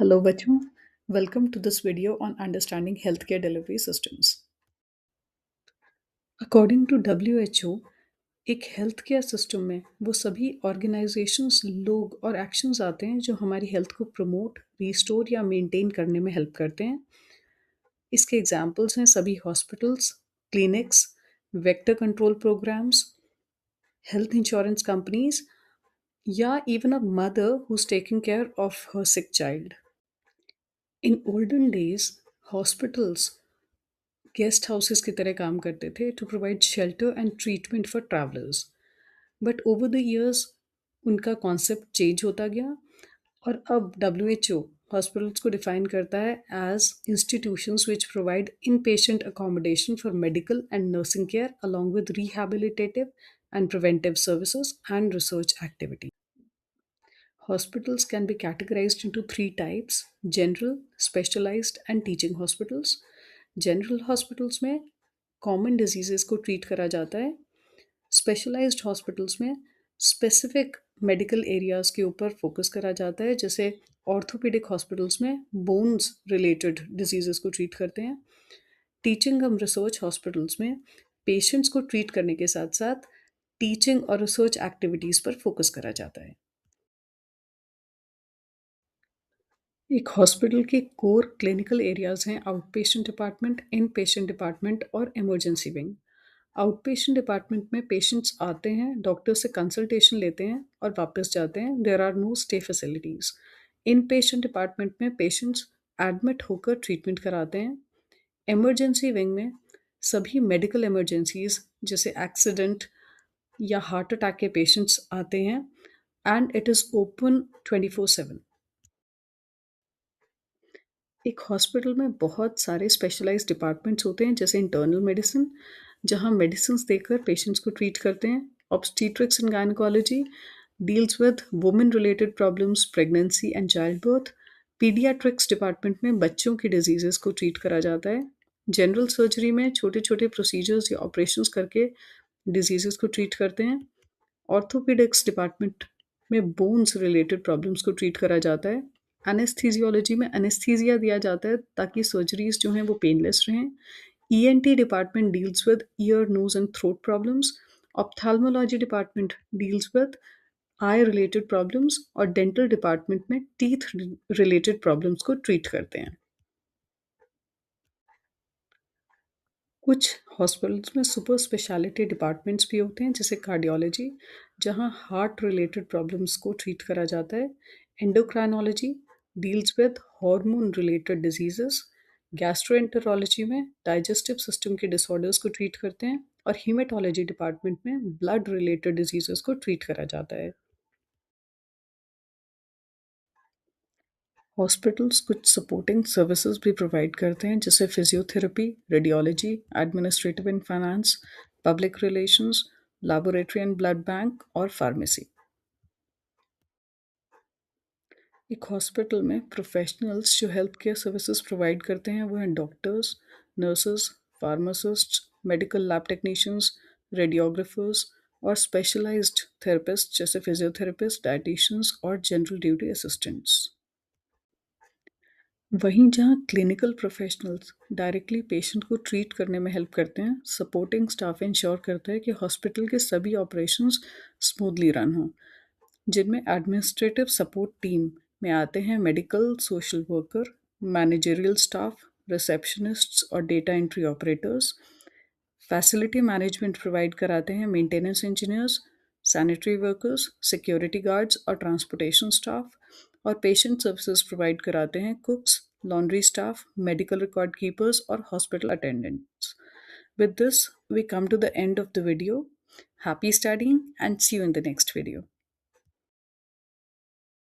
Hello बच्चों, welcome to this video on understanding healthcare delivery systems. According to WHO, एक health care system में वो सभी organisations लोग और एक्शंस आते हैं जो हमारी हेल्थ को प्रमोट रिस्टोर या मेंटेन करने में हेल्प करते हैं। इसके एग्जांपल्स हैं सभी hospitals, clinics, vector control programs, health insurance companies या even a mother who's taking care of her sick child. In olden days, hospitals guest houses की तरह काम करते थे to provide shelter and treatment for travellers. But over the years उनका concept change होता गया और अब WHO हॉस्पिटल्स को डिफाइन करता है as institutions which provide in patient accommodation for medical and nursing care along with rehabilitative and preventive services and research activity. Hospitals can be categorized into three types: general, specialized, and teaching hospitals. General hospitals में common diseases को treat करा जाता है। Specialised hospitals में specific medical areas के ऊपर focus करा जाता है, जैसे ऑर्थोपेडिक हॉस्पिटल्स में बोन्स रिलेटेड डिजीजेस को ट्रीट करते हैं। टीचिंग हम रिसर्च हॉस्पिटल्स में पेशेंट्स को ट्रीट करने के साथ साथ टीचिंग और रिसर्च एक्टिविटीज़ पर फोकस करा जाता है। एक हॉस्पिटल के कोर क्लिनिकल एरियाज हैं आउट पेशेंट डिपार्टमेंट, इन पेशेंट डिपार्टमेंट और emergency wing. Out patient department में पेशेंट्स आते हैं, डॉक्टर से कंसल्टेशन लेते हैं और वापस जाते हैं। There are no stay facilities. In patient department में पेशेंट्स एडमिट होकर ट्रीटमेंट कराते हैं। इमरजेंसी विंग में सभी मेडिकल इमरजेंसीज जैसे एक्सीडेंट या हार्ट अटैक के पेशेंट्स आते हैं एंड इट इज़ ओपन 24/7। एक हॉस्पिटल में बहुत सारे स्पेशलाइज्ड डिपार्टमेंट्स होते हैं, जैसे इंटरनल मेडिसिन जहाँ मेडिसिन्स देकर पेशेंट्स को ट्रीट करते हैं। Obstetrics and gynaecology deals with women related problems, pregnancy and childbirth. Paediatrics department में बच्चों की डिजीजेस को ट्रीट करा जाता है। जनरल सर्जरी में छोटे छोटे प्रोसीजर्स या ऑपरेशंस करके डिजीजेस को ट्रीट करते हैं। ऑर्थोपेडिक्स डिपार्टमेंट में बोन्स रिलेटेड प्रॉब्लम्स को ट्रीट करा जाता है। एनेस्थीसियोलॉजी में एनेस्थीसिया दिया जाता है ताकि सर्जरीज जो हैं वो पेनलेस रहें। ENT department deals with ear, nose and throat problems. Ophthalmology department deals with eye related problems और डेंटल डिपार्टमेंट में टीथ रिलेटेड प्रॉब्लम्स को ट्रीट करते हैं। कुछ हॉस्पिटल्स में सुपर स्पेशलिटी डिपार्टमेंट्स भी होते हैं, जैसे कार्डियोलॉजी जहां हार्ट रिलेटेड प्रॉब्लम्स को ट्रीट करा जाता है। Endocrinology deals with hormone related diseases. Gastroenterology में डाइजेस्टिव सिस्टम के डिसऑर्डर्स को ट्रीट करते हैं और हीमेटोलॉजी डिपार्टमेंट में ब्लड रिलेटेड डिजीजेस को ट्रीट करा जाता है। हॉस्पिटल्स कुछ सपोर्टिंग सर्विसेज भी प्रोवाइड करते हैं, जैसे physiotherapy, radiology, administrative and finance, public relations, laboratory and blood bank और फार्मेसी। एक हॉस्पिटल में प्रोफेशनल्स जो हेल्थ केयर सर्विसेज प्रोवाइड करते हैं वो हैं doctors, nurses, pharmacists, medical lab technicians, radiographers और स्पेशलाइज्ड थेरेपिस्ट जैसे फिजियोथेरेपिस्ट, डाइटिशियंस और जनरल ड्यूटी असिस्टेंट्स। वहीं जहाँ क्लिनिकल प्रोफेशनल्स डायरेक्टली पेशेंट को ट्रीट करने में हेल्प करते हैं, सपोर्टिंग स्टाफ इंश्योर करता है कि हॉस्पिटल के सभी ऑपरेशंस स्मूथली रन हों, जिनमें एडमिनिस्ट्रेटिव सपोर्ट टीम में आते हैं medical, social worker, managerial staff, receptionists और data entry operators. Facility management provide कराते हैं maintenance engineers, sanitary workers, security guards और ट्रांसपोर्टेशन स्टाफ। और पेशेंट सर्विसेज प्रोवाइड कराते हैं cooks, laundry staff, medical record keepers और hospital attendants. With this, we come to the end of the video. Happy studying and see you in the next video.